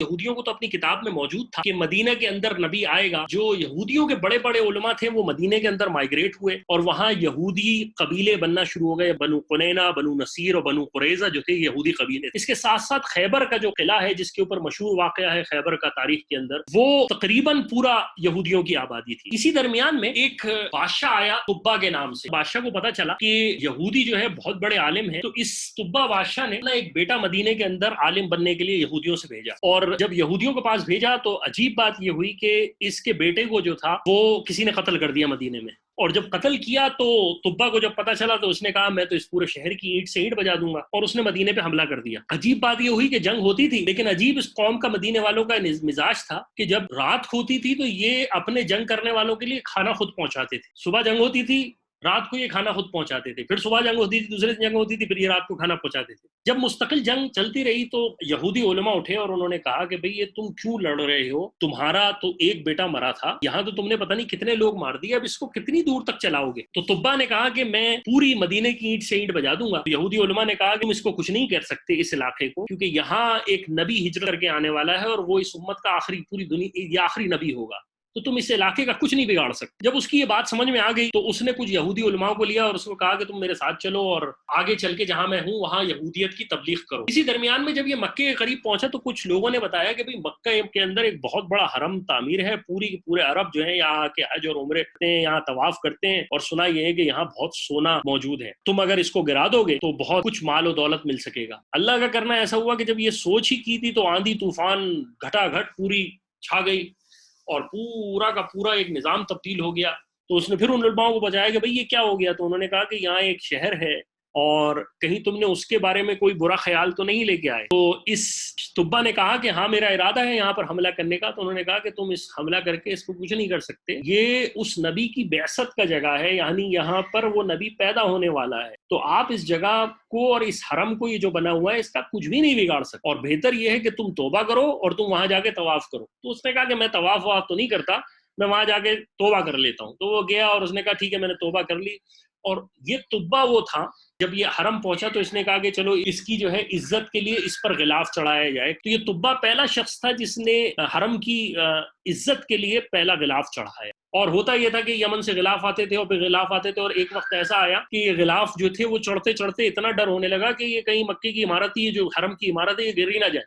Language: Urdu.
یہودیوں کو تو اپنی کتاب میں موجود تھا کہ مدینہ کے اندر نبی آئے گا. جو یہودیوں کے بڑے بڑے علماء تھے وہ مدینہ کے اندر مائگریٹ ہوئے اور وہاں یہودی قبیلے بننا شروع ہو گئے. بنو قنینہ، بنو نصیر اور بنو قریظہ جو تھے یہودی قبیلے. اس کے ساتھ ساتھ خیبر کا جو قلعہ ہے جس کے اوپر مشہور واقعہ ہے خیبر کا تاریخ کے اندر، وہ تقریباً پورا یہودیوں کی آبادی تھی. اسی درمیان میں ایک بادشاہ آیا طبا کے نام سے. بادشاہ کو پتا چلا کہ یہودی جو ہے بہت بڑے عالم ہیں، تو اس طبا بادشاہ نے ایک بیٹا مدینے کے اندر عالم بننے کے لیے یہودیوں سے بھیجا. اور جب یہودیوں کے پاس بھیجا تو عجیب بات یہ ہوئی کہ اس کے بیٹے کو جو تھا وہ کسی نے قتل کر دیا مدینے میں. اور جب قتل کیا تو طبا کو جب پتا چلا تو اس نے کہا میں تو اس پورے شہر کی اینٹ سے اینٹ بجا دوں گا، اور اس نے مدینے پہ حملہ کر دیا. عجیب بات یہ ہوئی کہ جنگ ہوتی تھی، لیکن عجیب اس قوم کا مدینے والوں کا مزاج تھا کہ جب رات ہوتی تھی تو یہ اپنے جنگ کرنے والوں کے لیے کھانا خود پہنچاتے تھے. صبح جنگ ہوتی تھی، رات کو یہ کھانا خود پہنچاتے تھے، پھر صبح جنگ ہوتی تھی، دوسرے دن جنگ ہوتی تھی، پھر یہ رات کو کھانا پہنچاتے تھے. جب مستقل جنگ چلتی رہی تو یہودی علماء اٹھے اور انہوں نے کہا کہ بھئی یہ تم کیوں لڑ رہے ہو؟ تمہارا تو ایک بیٹا مرا تھا، یہاں تو تم نے پتہ نہیں کتنے لوگ مار دیے، اب اس کو کتنی دور تک چلاؤ گے؟ تو طبا نے کہا کہ میں پوری مدینے کی اینٹ سے اینٹ بجا دوں گا. یہودی علماء نے کہا کہ تم اس کو کچھ نہیں کر سکتے اس علاقے کو، کیونکہ یہاں ایک نبی ہجرت کر کے آنے والا ہے اور وہ اس امت کا آخری، پوری دنیا یہ آخری نبی ہوگا، تو تم اس علاقے کا کچھ نہیں بگاڑ سکتے. جب اس کی یہ بات سمجھ میں آ گئی تو اس نے کچھ یہودی علماء کو لیا اور اس کو کہا کہ تم میرے ساتھ چلو اور آگے چل کے جہاں میں ہوں وہاں یہودیت کی تبلیغ کرو. اسی درمیان میں جب یہ مکے کے قریب پہنچا تو کچھ لوگوں نے بتایا کہ بھئی مکہ کے اندر ایک بہت بڑا حرم تعمیر ہے، پورے عرب جو ہیں یہاں کے حج اور عمرے کرتے ہیں، یہاں طواف کرتے ہیں، اور سنا یہ ہے کہ یہاں بہت سونا موجود ہے، تم اگر اس کو گرا دو گے تو بہت کچھ مال و دولت مل سکے گا. اللہ کا کرنا ایسا ہوا کہ جب یہ سوچ ہی کی تھی تو آندھی طوفان گھٹا گھٹ پوری چھا گئی اور پورا کا پورا ایک نظام تبدیل ہو گیا. تو اس نے پھر ان علماءوں کو بتایا کہ بھئی یہ کیا ہو گیا؟ تو انہوں نے کہا کہ یہاں ایک شہر ہے اور کہیں تم نے اس کے بارے میں کوئی برا خیال تو نہیں لے کے آئے؟ تو اس طبا نے کہا کہ ہاں میرا ارادہ ہے یہاں پر حملہ کرنے کا. تو انہوں نے کہا کہ تم اس حملہ کر کے اس کو کچھ نہیں کر سکتے، یہ اس نبی کی بعثت کا جگہ ہے، یعنی یہاں پر وہ نبی پیدا ہونے والا ہے، تو آپ اس جگہ کو اور اس حرم کو یہ جو بنا ہوا ہے اس کا کچھ بھی نہیں بگاڑ سکتے، اور بہتر یہ ہے کہ تم توبہ کرو اور تم وہاں جا کے طواف کرو. تو اس نے کہا کہ میں طواف تو نہیں کرتا، میں وہاں جا کے توبہ کر لیتا ہوں. تو وہ گیا اور اس نے کہا ٹھیک ہے میں نے توبہ کر لی. اور یہ طبا وہ تھا جب یہ حرم پہنچا تو اس نے کہا کہ چلو اس کی جو ہے عزت کے لیے اس پر غلاف چڑھایا جائے. تو یہ طبا پہلا شخص تھا جس نے حرم کی عزت کے لیے پہلا غلاف چڑھایا. اور ہوتا یہ تھا کہ یمن سے غلاف آتے تھے اور پھر غلاف آتے تھے، اور ایک وقت ایسا آیا کہ یہ غلاف جو تھے وہ چڑھتے چڑھتے اتنا ڈر ہونے لگا کہ یہ کہیں مکے کی عمارت ہی جو حرم کی عمارت ہے یہ گر ہی نہ جائے.